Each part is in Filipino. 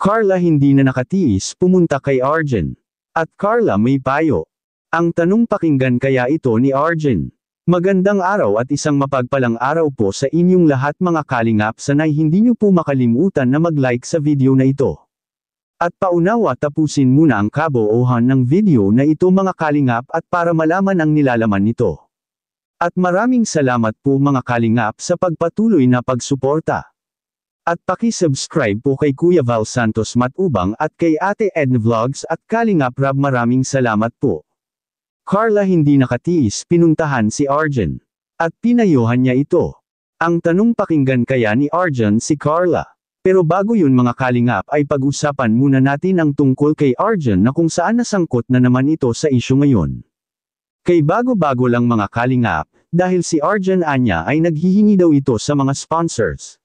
Carla hindi na nakatiis pumunta kay Arjen. At Carla may payo. Ang tanong pakinggan kaya ito ni Arjen. Magandang araw at isang mapagpalang araw po sa inyong lahat mga kalingap, sanay hindi niyo po makalimutan na mag-like sa video na ito. At paunawa tapusin muna ang kabuuhan ng video na ito mga kalingap at para malaman ang nilalaman nito. At maraming salamat po mga kalingap sa pagpatuloy na pagsuporta. At paki-subscribe po kay Kuya Val Santos Matubang at kay Ate Edna Vlogs at Kalingap Rab, maraming salamat po. Carla hindi nakatiis pinuntahan si Arjen. At pinayuhan niya ito. Ang tanong pakinggan kaya ni Arjen si Carla. Pero bago yun mga kalingap ay pag-usapan muna natin ang tungkol kay Arjen na kung saan nasangkot na naman ito sa isyu ngayon. Kay bago-bago lang mga kalingap, dahil si Arjen anya ay naghihingi daw ito sa mga sponsors.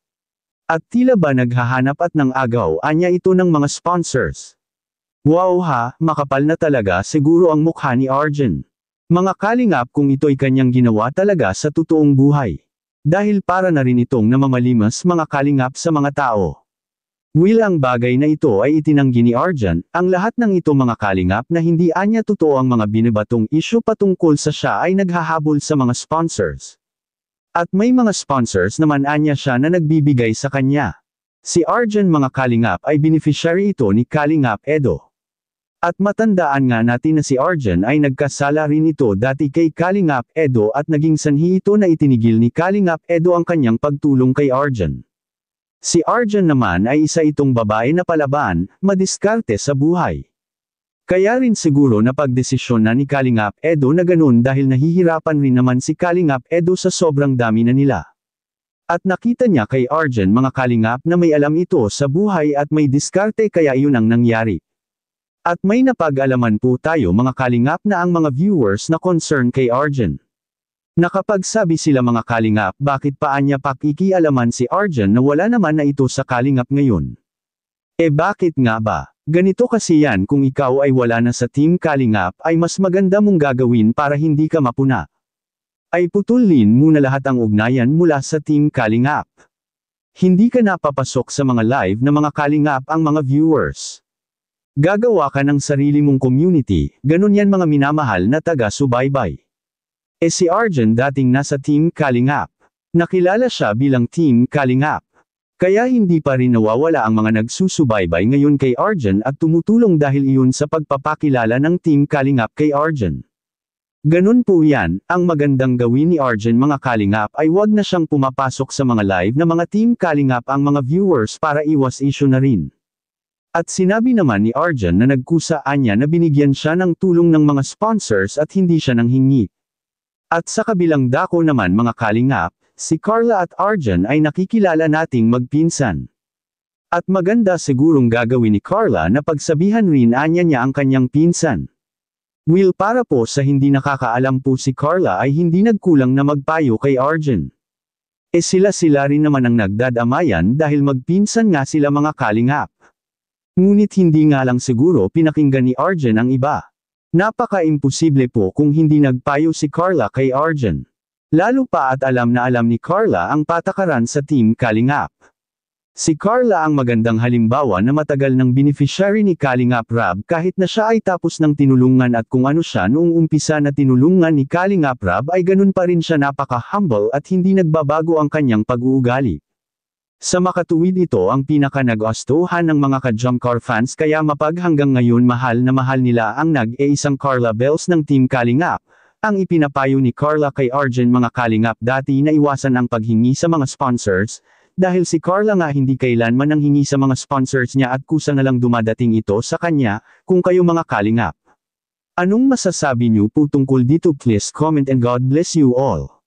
At tila ba naghahanap at ng agaw anya ito ng mga sponsors. Wow ha, makapal na talaga siguro ang mukha ni Arjen. Mga kalingap kung ito'y kanyang ginawa talaga sa totoong buhay. Dahil para na rin itong namamalimas mga kalingap sa mga tao. Will ang bagay na ito ay itinanggi ni Arjen, ang lahat ng ito mga kalingap na hindi anya totoo ang mga binibatong isyu patungkol sa siya ay naghahabol sa mga sponsors. At may mga sponsors naman anya siya na nagbibigay sa kanya. Si Arjen mga kalingap ay beneficiary ito ni Kalingap Edo. At matandaan nga natin na si Arjen ay nagkasala rin ito dati kay Kalingap Edo at naging sanhi ito na itinigil ni Kalingap Edo ang kanyang pagtulong kay Arjen. Si Arjen naman ay isa itong babae na palaban, madiskarte sa buhay. Kaya rin siguro na pagdesisyon na ni Kalingap Edo na ganun dahil nahihirapan rin naman si Kalingap Edo sa sobrang dami na nila. At nakita niya kay Arjen mga kalingap na may alam ito sa buhay at may diskarte kaya yun ang nangyari. At may napag-alaman po tayo mga kalingap na ang mga viewers na concern kay Arjen. Nakapagsabi sila mga kalingap bakit paanya pakikialaman si Arjen na wala naman na ito sa kalingap ngayon. Bakit nga ba? Ganito kasi yan kung ikaw ay wala na sa Team Kalingap ay mas maganda mong gagawin para hindi ka mapuna. Ay putulin muna lahat ang ugnayan mula sa Team Kalingap. Hindi ka napapasok sa mga live na mga kalingap ang mga viewers. Gagawa ka ng sarili mong community, ganun yan mga minamahal na taga-subaybay. Si Arjen dating nasa Team Kalingap. Nakilala siya bilang Team Kalingap. Kaya hindi pa rin nawawala ang mga nagsusubaybay ngayon kay Arjen at tumutulong dahil iyon sa pagpapakilala ng Team Kalingap kay Arjen. Ganun po yan, ang magandang gawin ni Arjen mga kalingap ay wag na siyang pumapasok sa mga live na mga Team Kalingap ang mga viewers para iwas issue na rin. At sinabi naman ni Arjen na nagkusaan niya na binigyan siya ng tulong ng mga sponsors at hindi siya nanghingi. At sa kabilang dako naman mga kalingap, si Carla at Arjen ay nakikilala nating magpinsan. At maganda sigurong gagawin ni Carla na pagsabihan rin anya niya ang kanyang pinsan. Will para po sa hindi nakakaalam po si Carla ay hindi nagkulang na magpayo kay Arjen. Sila rin naman ang nagdadamayan dahil magpinsan nga sila mga kalingap. Ngunit hindi nga lang siguro pinakinggan ni Arjen ang iba. Napaka-imposible po kung hindi nagpayo si Carla kay Arjen. Lalo pa at alam na alam ni Carla ang patakaran sa Team Kalingap. Si Carla ang magandang halimbawa na matagal ng beneficiary ni Kalingap Rab kahit na siya ay tapos ng tinulungan at kung ano siya noong umpisa na tinulungan ni Kalingap Rab ay ganun pa rin siya napaka-humble at hindi nagbabago ang kanyang pag-uugali. Sa makatuwid ito ang pinaka-nag-gustuhan ng mga ka-Jumcar fans kaya mapag hanggang ngayon mahal na mahal nila ang nag-iisang Carla Bells ng Team Kalingap. Ang ipinapayo ni Carla kay Arjen mga kalingap dati na iwasan ang paghingi sa mga sponsors, dahil si Carla nga hindi kailanman ang hingi sa mga sponsors niya at kusa na lang dumadating ito sa kanya, kung kayo mga kalingap. Anong masasabi niyo po tungkol dito? Please comment and God bless you all.